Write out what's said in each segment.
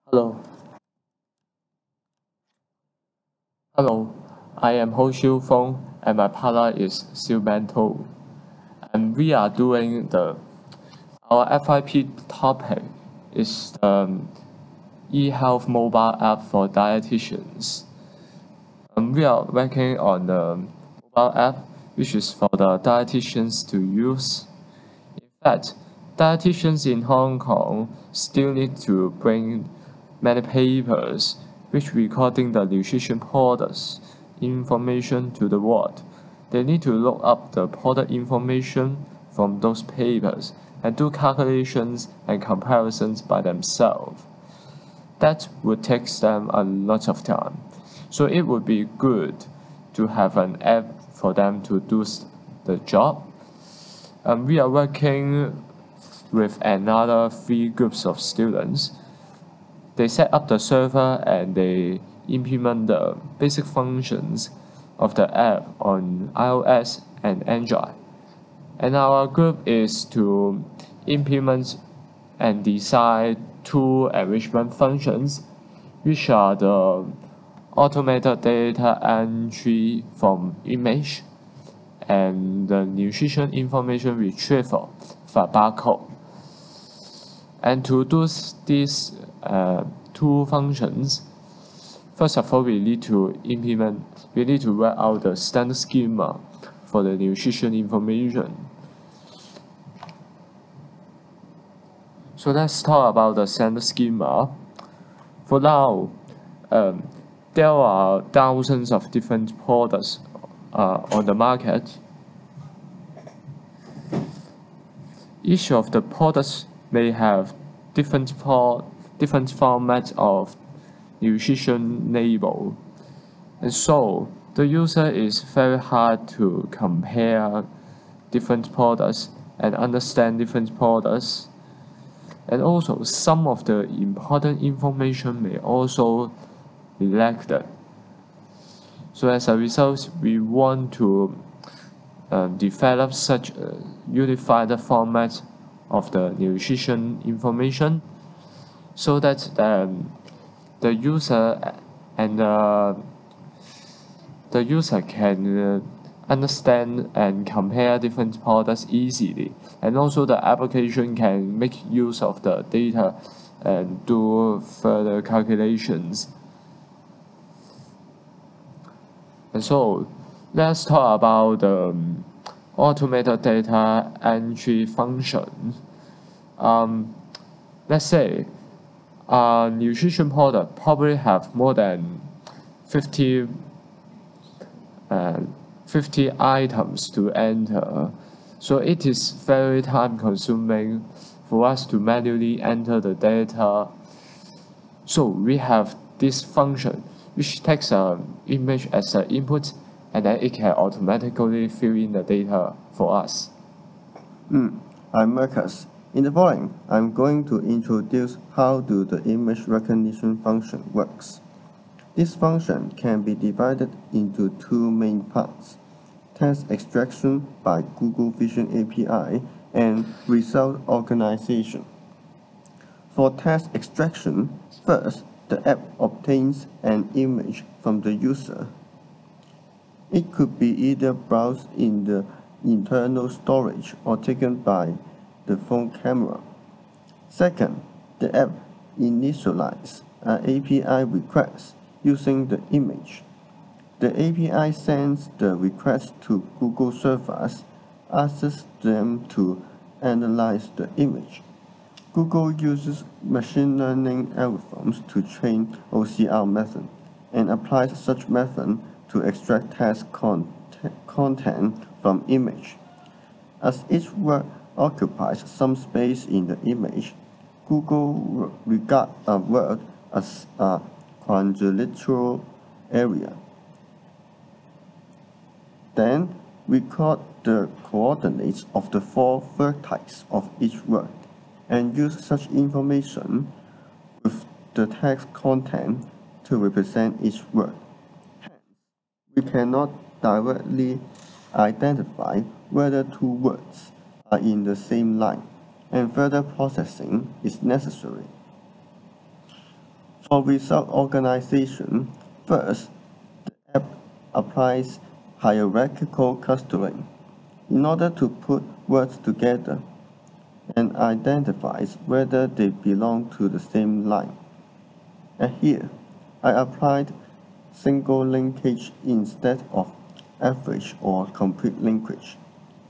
Hello. Hello. I am Ho Xiu Feng and my partner is Xiu Bento. And we are doing our FIP topic is the e-health mobile app for dietitians. We are working on the mobile app which is for the dietitians to use. In fact, dietitians in Hong Kong still need to bring many papers which recording the nutrition products information to the ward. They need to look up the product information from those papers and do calculations and comparisons by themselves. That would take them a lot of time. So it would be good to have an app for them to do the job. We are working with another 3 groups of students. They set up the server and they implement the basic functions of the app on iOS and Android. And our group is to implement and design two enrichment functions, which are the automated data entry from image and the nutrition information retrieval for barcode. And to do these two functions, first of all, we need to write out the standard schema for the nutrition information. So let's talk about the standard schema. For now, there are thousands of different products on the market. Each of the products may have different formats of nutrition label, and so the user is very hard to compare different products and understand different products. And also some of the important information may also be lacked. So as a result, we want to develop such a unified format of the nutrition information so that the user can understand and compare different products easily, and also the application can make use of the data and do further calculations. And so let's talk about the automated data entry function. Let's say a nutrition product probably have more than 50 items to enter, so it is very time consuming for us to manually enter the data. So we have this function which takes an image as an input, and then it can automatically fill in the data for us. I'm Marcus. In the following, I'm going to introduce how the image recognition function works. This function can be divided into two main parts: text extraction by Google Vision API and result organization. For text extraction, first, the app obtains an image from the user. It could be either browsed in the internal storage or taken by the phone camera. Second, the app initializes an API request using the image. The API sends the request to Google servers, asks them to analyze the image. Google uses machine learning algorithms to train OCR method and applies such method to extract text content from image. As each word occupies some space in the image, Google regards a word as a quadrilateral area. Then record the coordinates of the 4 vertices of each word and use such information with the text content to represent each word. Hence, we cannot directly identify whether two words are in the same line, and further processing is necessary. For result organization, first, the app applies hierarchical clustering in order to put words together and identifies whether they belong to the same line. And here, I applied single linkage instead of average or complete linkage,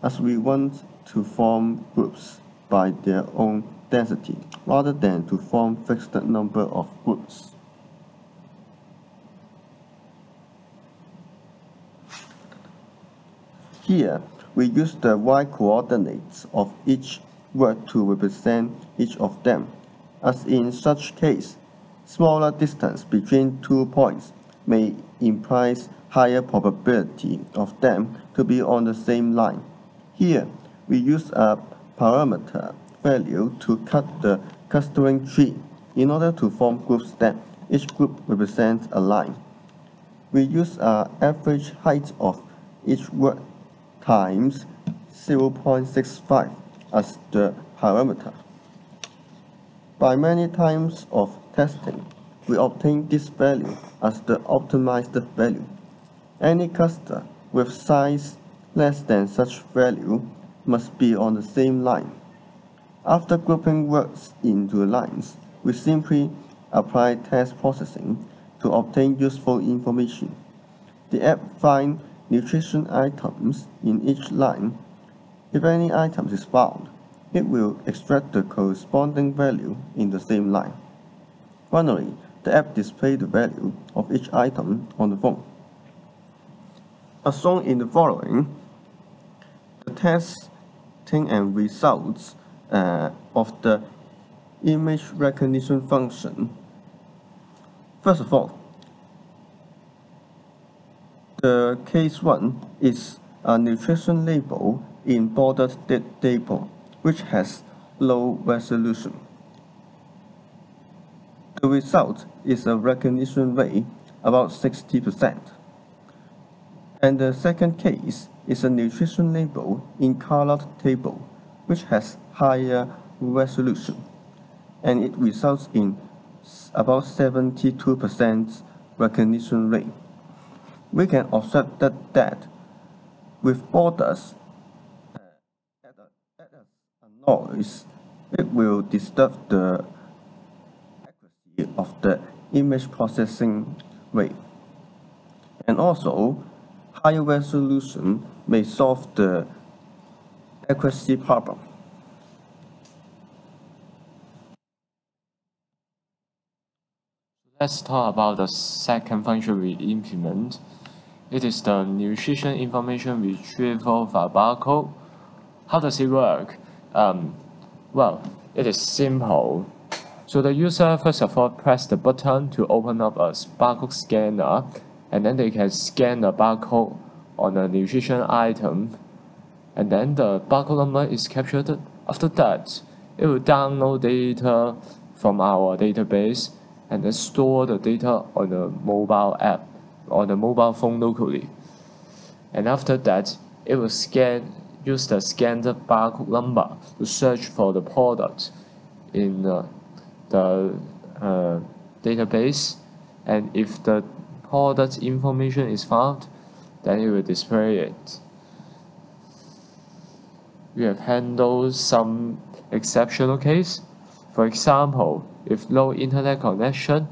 as we want to form groups by their own density rather than to form fixed number of groups. Here, we use the y-coordinates of each word to represent each of them, as in such case, smaller distance between 2 points may imply higher probability of them to be on the same line. Here, we use a parameter value to cut the clustering tree in order to form groups that each group represents a line. We use an average height of each word times 0.65 as the parameter. By many times of testing, we obtain this value as the optimized value. Any cluster with size less than such value must be on the same line. After grouping words into lines, we simply apply test processing to obtain useful information. The app finds nutrition items in each line. If any item is found, it will extract the corresponding value in the same line. Finally, the app displays the value of each item on the phone. As shown in the following, the testing and results of the image recognition function. First of all, the case 1 is a nutrition label in bordered table, which has low resolution. The result is a recognition rate about 60%. And the second case is a nutrition label in colored table, which has higher resolution, and it results in about 72% recognition rate. We can observe that with borders at a noise, it will disturb the accuracy of the image processing rate. And also, higher resolution may solve the accuracy problem. Let's talk about the second function we implement. It is the nutrition information retrieval via barcode. How does it work? Well, it is simple. So the user first of all press the button to open up a barcode scanner, and then they can scan the barcode on a nutrition item, and then the barcode number is captured. After that, it will download data from our database and then store the data on the mobile app, on the mobile phone locally. And after that, it will use the scanned barcode number to search for the product in the database. And if the product information is found, then it will display it. We have handled some exceptional case. For example, if no internet connection,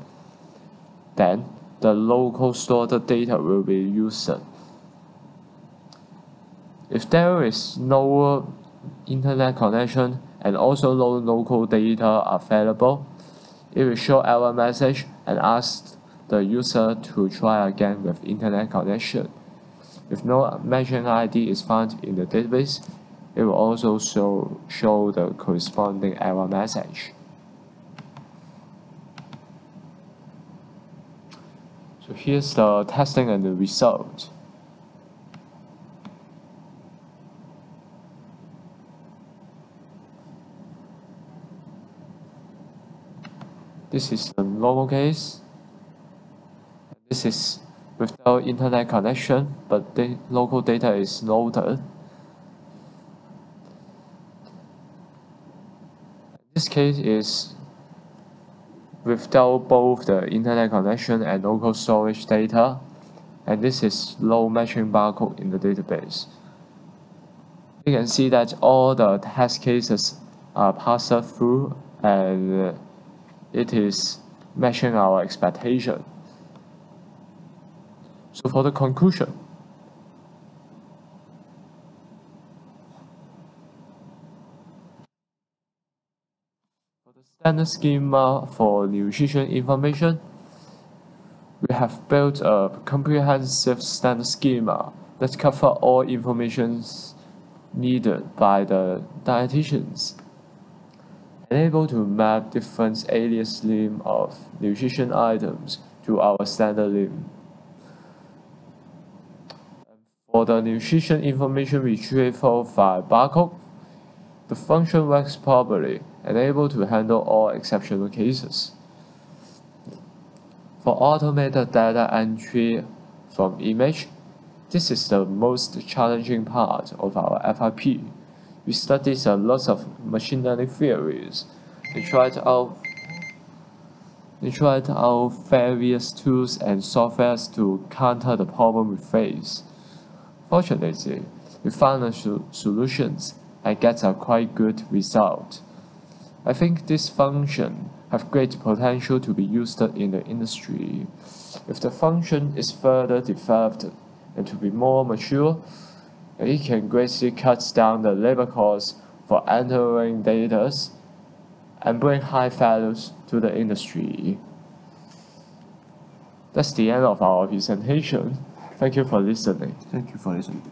then the local stored data will be used. If there is no internet connection and also no local data available, it will show error message and ask the user to try again with internet connection. If no matching ID is found in the database, it will also show the corresponding error message. So here's the testing and the result. This is the normal case. This is without internet connection, but the local data is loaded. This case is without both the internet connection and local storage data, and this is low matching barcode in the database. You can see that all the test cases are passed through, and it is matching our expectation. So for the conclusion, for the standard schema for nutrition information, we have built a comprehensive standard schema that covers all information needed by the dietitians, and able to map different alias names of nutrition items to our standard name. For the nutrition information retrieval via barcode, the function works properly and able to handle all exceptional cases. For automated data entry from image, this is the most challenging part of our FIP. We studied a lot of machine learning theories. We tried out various tools and softwares to counter the problem we face. Fortunately, we found solutions and get a quite good result. I think this function have great potential to be used in the industry. If the function is further developed and to be more mature, it can greatly cut down the labor costs for entering data and bring high values to the industry. That's the end of our presentation. Thank you for listening. Thank you for listening.